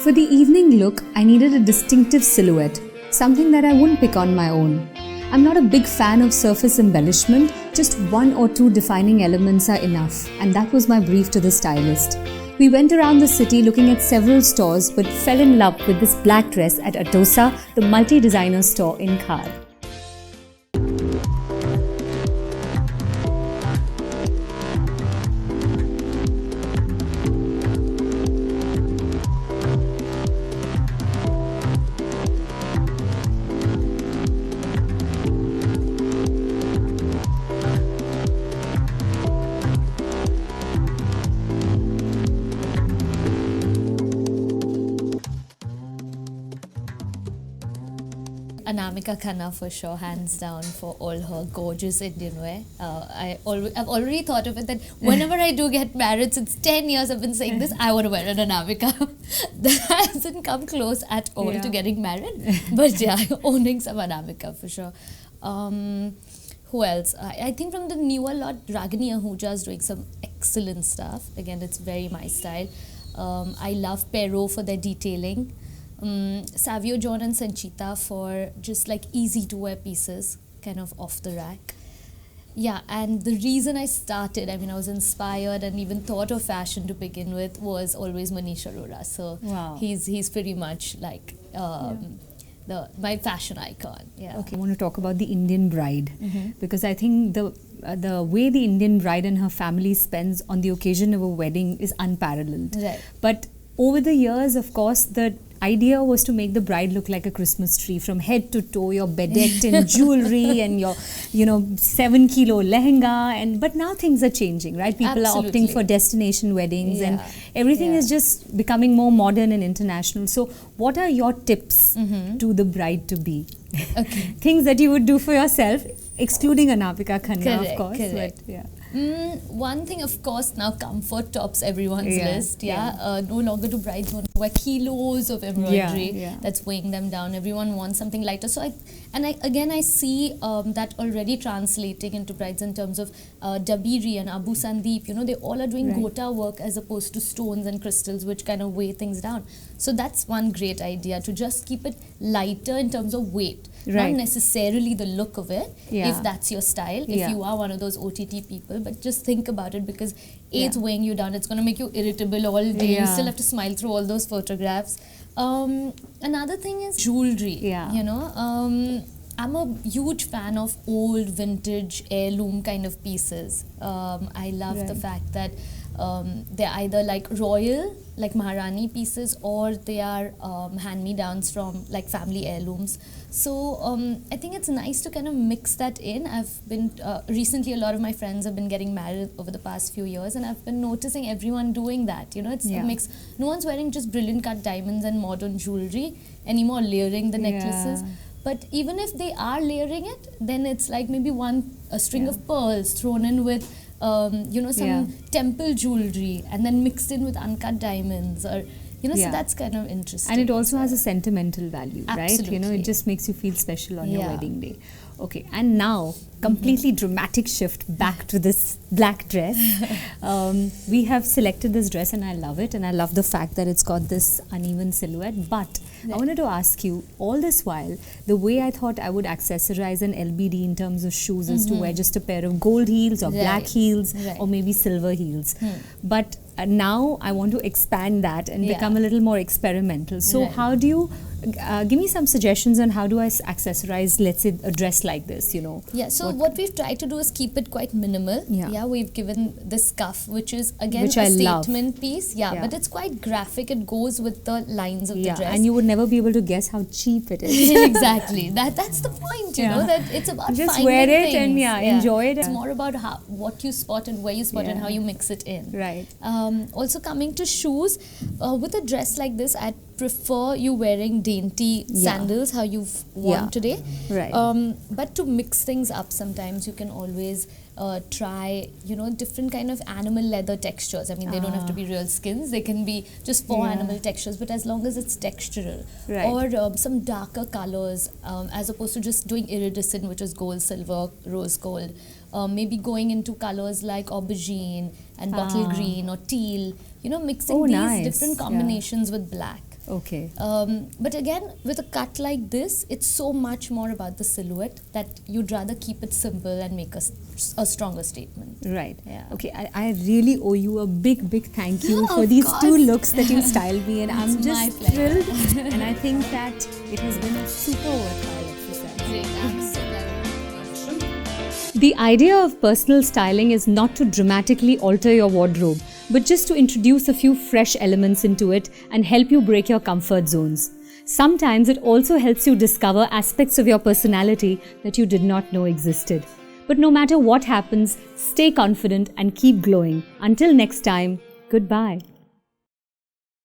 For the evening look, I needed a distinctive silhouette, something that I wouldn't pick on my own. I'm not a big fan of surface embellishment, just one or two defining elements are enough, and that was my brief to the stylist. We went around the city looking at several stores but fell in love with this black dress at Atosa, the multi-designer store in Khar. Anamika Khanna for sure, hands down, for all her gorgeous Indian wear. I've already thought of it that whenever I do get married, since 10 years I've been saying this, I want to wear an Anamika. That hasn't come close at all to getting married. But yeah, owning some Anamika for sure. Who else? I think from the newer lot, Ragini Ahuja is doing some excellent stuff. Again, it's very my style. I love Perot for their detailing. Savio John and Sanchita for just like easy to wear pieces, kind of off the rack. Yeah, and the reason I started, I was inspired and even thought of fashion to begin with, was always Manish Arora. So he's pretty much like my fashion icon. Yeah. Okay, I want to talk about the Indian bride because I think the way the Indian bride and her family spends on the occasion of a wedding is unparalleled. Right. But over the years, of course, the idea was to make the bride look like a Christmas tree from head to toe, your bedecked in jewelry and your 7 kilo lehenga, but now things are changing, right? People are opting for destination weddings and everything is just becoming more modern and international. So what are your tips to the bride to be? Okay. Things that you would do for yourself, excluding Anamika Khanna, Correct, of course. correct. But, one thing, of course, now comfort tops everyone's list. No longer do brides want to wear kilos of embroidery that's weighing them down. Everyone wants something lighter. So I see that already translating into brides in terms of Dabiri and Abu Sandeep. They all are doing gota work as opposed to stones and crystals, which kind of weigh things down. So that's one great idea, to just keep it lighter in terms of weight. Not necessarily the look of it, if that's your style, if you are one of those OTT people, but just think about it, because it's weighing you down, it's going to make you irritable all day, you still have to smile through all those photographs. Another thing is jewelry. I'm a huge fan of old vintage heirloom kind of pieces. I love the fact that they're either like royal, like Maharani pieces, or they are hand-me-downs from like family heirlooms. So I think it's nice to kind of mix that in. I've been recently, a lot of my friends have been getting married over the past few years, and I've been noticing everyone doing that. It's a mix. No one's wearing just brilliant cut diamonds and modern jewelry anymore, layering the necklaces. But even if they are layering it, then it's like maybe a string of pearls thrown in with some temple jewelry and then mixed in with uncut diamonds, or so that's kind of interesting. And it also has a sentimental value, Absolutely. right? It just makes you feel special on your wedding day. Okay, and now, completely dramatic shift back to this black dress. We have selected this dress and I love it, and I love the fact that it's got this uneven silhouette. But I wanted to ask you, all this while, the way I thought I would accessorize an LBD in terms of shoes is to wear just a pair of gold heels or black heels or maybe silver heels. But now I want to expand that and become a little more experimental. So how do you give me some suggestions on how do I accessorize, let's say, a dress like this, So what we've tried to do is keep it quite minimal. We've given this cuff, which is again which a statement piece. But it's quite graphic. It goes with the lines of the dress. And you would never be able to guess how cheap it is. Exactly. That's the point, that it's about just finding wear it things. and enjoy it. It's more about what you spot and where you spot and how you mix it in. Right. Also coming to shoes, with a dress like this, I'd prefer you wearing dainty sandals, how you've worn today. Right. But to mix things up, sometimes you can always try, different kind of animal leather textures. They don't have to be real skins. They can be just animal textures, but as long as it's textural. Or some darker colors, as opposed to just doing iridescent, which is gold, silver, rose gold. Maybe going into colors like aubergine and bottle green or teal. Mixing these different combinations with black. Okay. But again, with a cut like this, it's so much more about the silhouette that you'd rather keep it simple and make a stronger statement. Right. Yeah. Okay, I really owe you a big, big thank you for Of these course. 2 looks that you styled me, and I'm It's my just pleasure. thrilled. And I think that it has been a super worthwhile exercise. Great, I'm so glad. The idea of personal styling is not to dramatically alter your wardrobe, but just to introduce a few fresh elements into it and help you break your comfort zones. Sometimes it also helps you discover aspects of your personality that you did not know existed. But no matter what happens, stay confident and keep glowing. Until next time, goodbye.